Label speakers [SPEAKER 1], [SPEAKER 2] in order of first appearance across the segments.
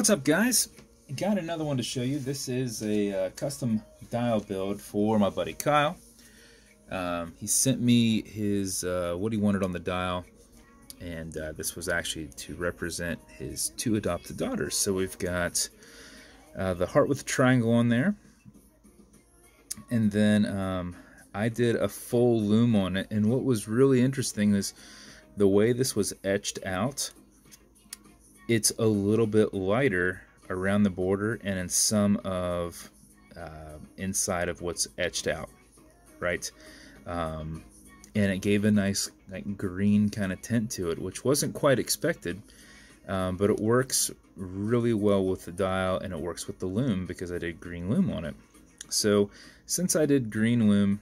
[SPEAKER 1] What's up, guys? Got another one to show you. This is a custom dial build for my buddy Kyle. He sent me his what he wanted on the dial, and this was actually to represent his two adopted daughters. So we've got the heart with the triangle on there, and then I did a full loom on it. And what was really interesting is the way this was etched out. It's a little bit lighter around the border and in some of inside of what's etched out, right? And it gave a nice green kind of tint to it, which wasn't quite expected, but it works really well with the dial, and it works with the loom because I did green loom on it. So since I did green loom,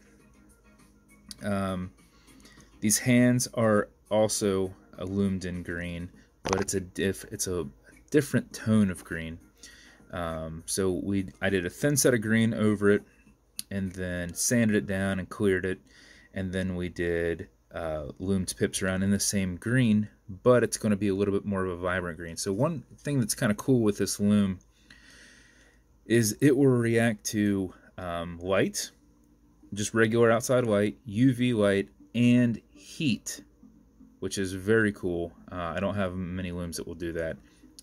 [SPEAKER 1] these hands are also loomed in green, but it's a different tone of green. So I did a thin set of green over it, and then sanded it down and cleared it, and then we did loomed pips around in the same green, but it's going to be a little bit more of a vibrant green. So one thing that's kind of cool with this loom is it will react to light, just regular outside light, UV light, and heat, which is very cool. I don't have many looms that will do that.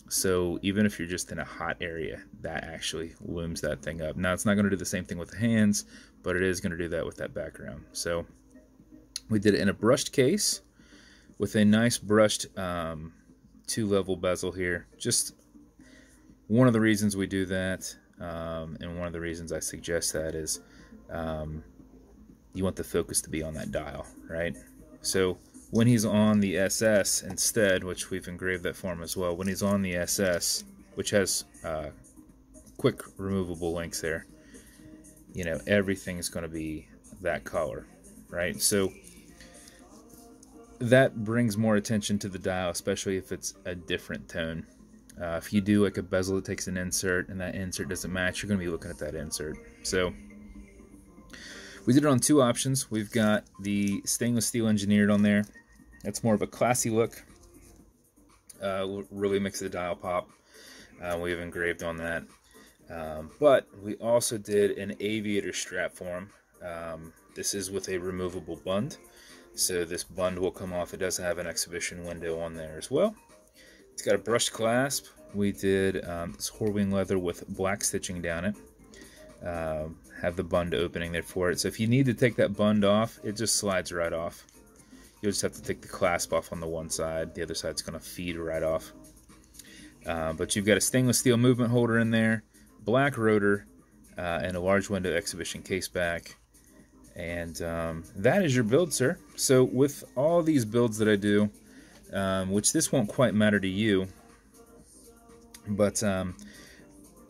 [SPEAKER 1] So even if you're just in a hot area, that actually looms that thing up. Now, it's not going to do the same thing with the hands, but it is going to do that with that background. So we did it in a brushed case with a nice brushed two-level bezel here. Just one of the reasons we do that, and one of the reasons I suggest that is you want the focus to be on that dial, right? So when he's on the SS instead, which we've engraved that for him as well, when he's on the SS, which has quick removable links there, you know, everything is going to be that color, right? So that brings more attention to the dial, especially if it's a different tone. If you do like a bezel that takes an insert and that insert doesn't match, you're going to be looking at that insert. So we did it on two options. We've got the stainless steel engineered on there. It's more of a classy look. Really makes the dial pop. We have engraved on that. But we also did an aviator strap for him. This is with a removable bund. So this bund will come off. It does have an exhibition window on there as well. It's got a brushed clasp. We did this Horween leather with black stitching down it. Have the bund opening there for it. So if you need to take that bund off, it just slides right off. You'll just have to take the clasp off on the one side. The other side's going to feed right off. But you've got a stainless steel movement holder in there, black rotor, and a large window exhibition case back. And that is your build, sir. So with all these builds that I do, which this won't quite matter to you, but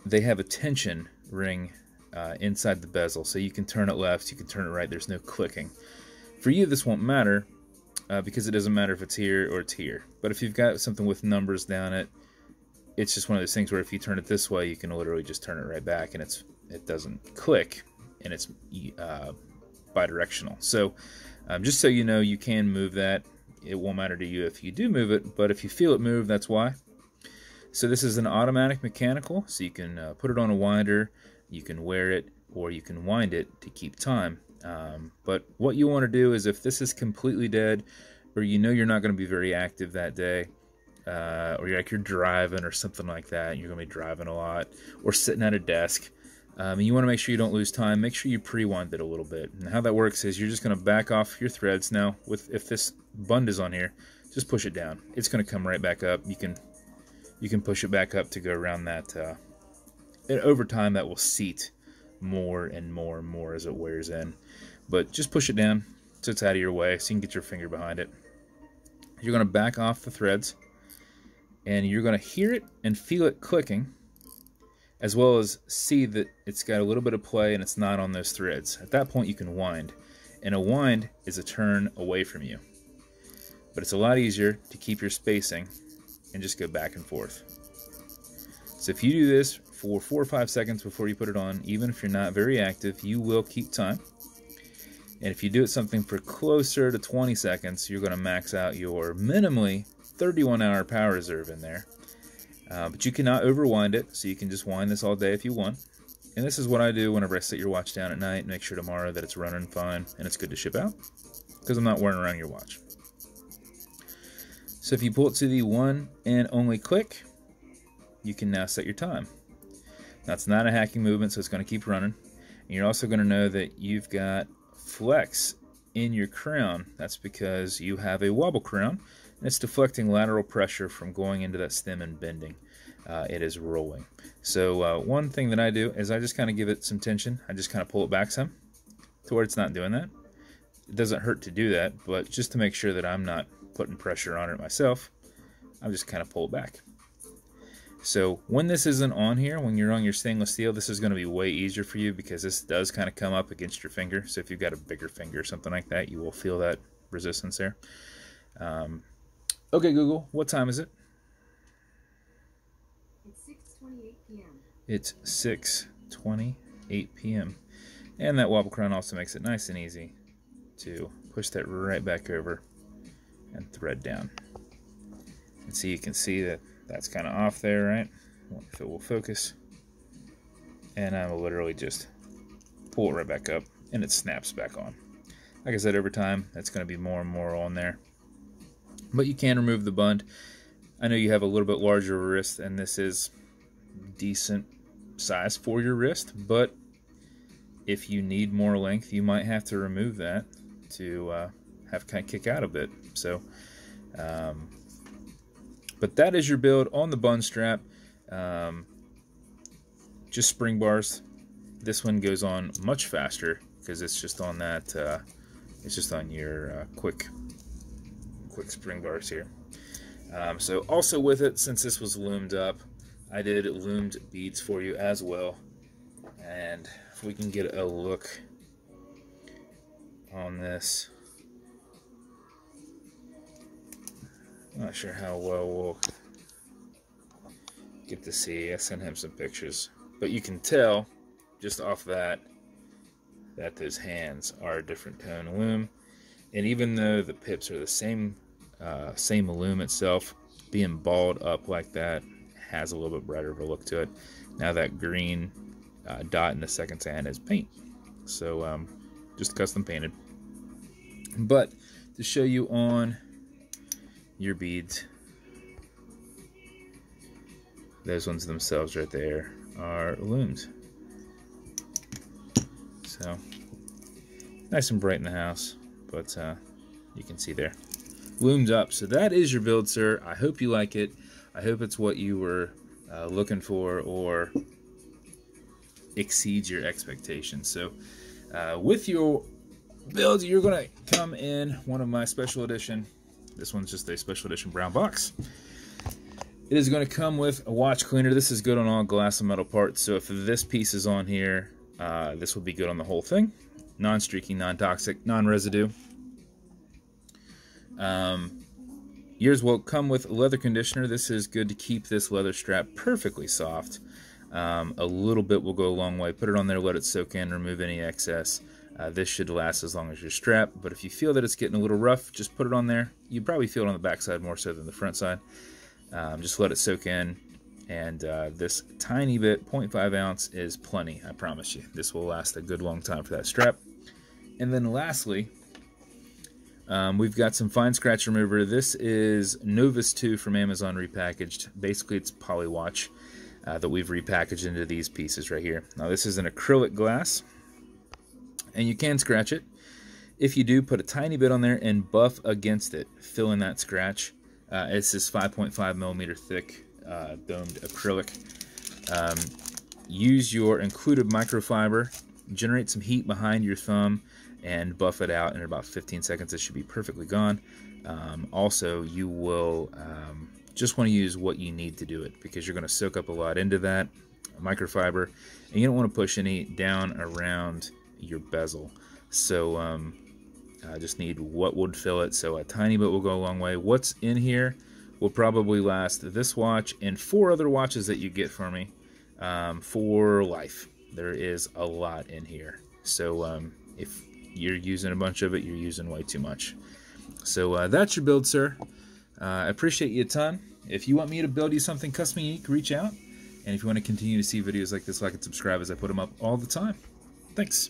[SPEAKER 1] they have a tension ring inside the bezel, so you can turn it left, you can turn it right, there's no clicking. For you, this won't matter because it doesn't matter if it's here or it's here. But if you've got something with numbers down it, it's just one of those things where if you turn it this way, you can literally just turn it right back, and it doesn't click, and it's bidirectional. So just so you know, you can move that. It won't matter to you if you do move it, but if you feel it move, that's why. So this is an automatic mechanical, so you can put it on a winder, you can wear it, or you can wind it to keep time. But what you want to do is, if this is completely dead, or you know you're not going to be very active that day, or you're driving or something like that, and you're going to be driving a lot, or sitting at a desk, and you want to make sure you don't lose time, make sure you pre-wind it a little bit. And how that works is you're just going to back off your threads. Now, if this bund is on here, just push it down. It's going to come right back up. You can push it back up to go around that. And over time, that will seat more and more and more as it wears in. But just push it down so it's out of your way, so you can get your finger behind it. You're going to back off the threads, and you're going to hear it and feel it clicking, as well as see that it's got a little bit of play and it's not on those threads. At that point, you can wind. And a wind is a turn away from you. But it's a lot easier to keep your spacing and just go back and forth. So if you do this for 4 or 5 seconds before you put it on, even if you're not very active, you will keep time. And if you do it something for closer to 20 seconds, you're going to max out your minimally 31-hour power reserve in there. But you cannot overwind it, so you can just wind this all day if you want. And this is what I do whenever I set your watch down at night and make sure tomorrow that it's running fine and it's good to ship out, because I'm not wearing around your watch. So if you pull it to the one and only click, you can now set your time. Now it's not a hacking movement, so it's going to keep running. And you're also going to know that you've got flex in your crown. That's because you have a wobble crown, and it's deflecting lateral pressure from going into that stem and bending. It is rolling. So one thing that I do is I just kind of give it some tension. I just kind of pull it back some to where it's not doing that. It doesn't hurt to do that, but just to make sure that I'm not putting pressure on it myself, I'll just kind of pull it back. So when this isn't on here, when you're on your stainless steel, this is going to be way easier for you because this does kind of come up against your finger. So if you've got a bigger finger or something like that, you will feel that resistance there. Okay, Google, what time is it?
[SPEAKER 2] It's 6:28 p.m.
[SPEAKER 1] It's 6:28 p.m. And that wobble crown also makes it nice and easy to push that right back over and thread down. And so you can see that that's kind of off there, right? If it will focus. And I will literally just pull it right back up and it snaps back on. Like I said, over time, that's going to be more and more on there. But you can remove the bund. I know you have a little bit larger wrist, and this is decent size for your wrist, but if you need more length, you might have to remove that to have kind of kick out a bit. So, but that is your build on the bund strap. Just spring bars. This one goes on much faster because it's just on that. It's just on your quick spring bars here. So also with it, since this was loomed up, I did loomed beads for you as well. And if we can get a look on this, I'm not sure how well we'll get to see. I sent him some pictures, but you can tell just off that those hands are a different tone loom. And even though the pips are the same loom itself, being balled up like that has a little bit brighter of a look to it. Now that green dot in the second hand is paint, so just custom painted. But to show you on your beads, those ones themselves right there are loomed. So nice and bright in the house, but you can see there, loomed up. So that is your build, sir. I hope you like it. I hope it's what you were looking for or exceeds your expectations. So with your build, you're going to come in one of my special edition. This one's just a special edition brown box. It is going to come with a watch cleaner. This is good on all glass and metal parts. So if this piece is on here, this will be good on the whole thing. Non-streaky, non-toxic, non-residue. Yours will come with a leather conditioner. This is good to keep this leather strap perfectly soft. A little bit will go a long way. Put it on there, let it soak in, remove any excess. This should last as long as your strap, but if you feel that it's getting a little rough, just put it on there. You probably feel it on the back side more so than the front side. Just let it soak in, and this tiny bit, 0.5 ounce, is plenty, I promise you. This will last a good long time for that strap. And then lastly, we've got some fine scratch remover. This is Novus 2 from Amazon repackaged. Basically, it's polywatch that we've repackaged into these pieces right here. Now, this is an acrylic glass, and you can scratch it. If you do, put a tiny bit on there and buff against it, fill in that scratch. It's this 5.5 millimeter thick domed acrylic. Use your included microfiber, generate some heat behind your thumb, and buff it out in about 15 seconds. It should be perfectly gone. Also, you will just want to use what you need to do it, because you're going to soak up a lot into that microfiber, and you don't want to push any down around your bezel. So I just need what would fill it, so a tiny bit will go a long way. What's in here will probably last this watch and 4 other watches that you get from me for life. There is a lot in here, so if you're using a bunch of it, you're using way too much. So that's your build, sir. I appreciate your time. If you want me to build you something custom unique, reach out. And if you want to continue to see videos like this, like and subscribe as I put them up all the time. Thanks.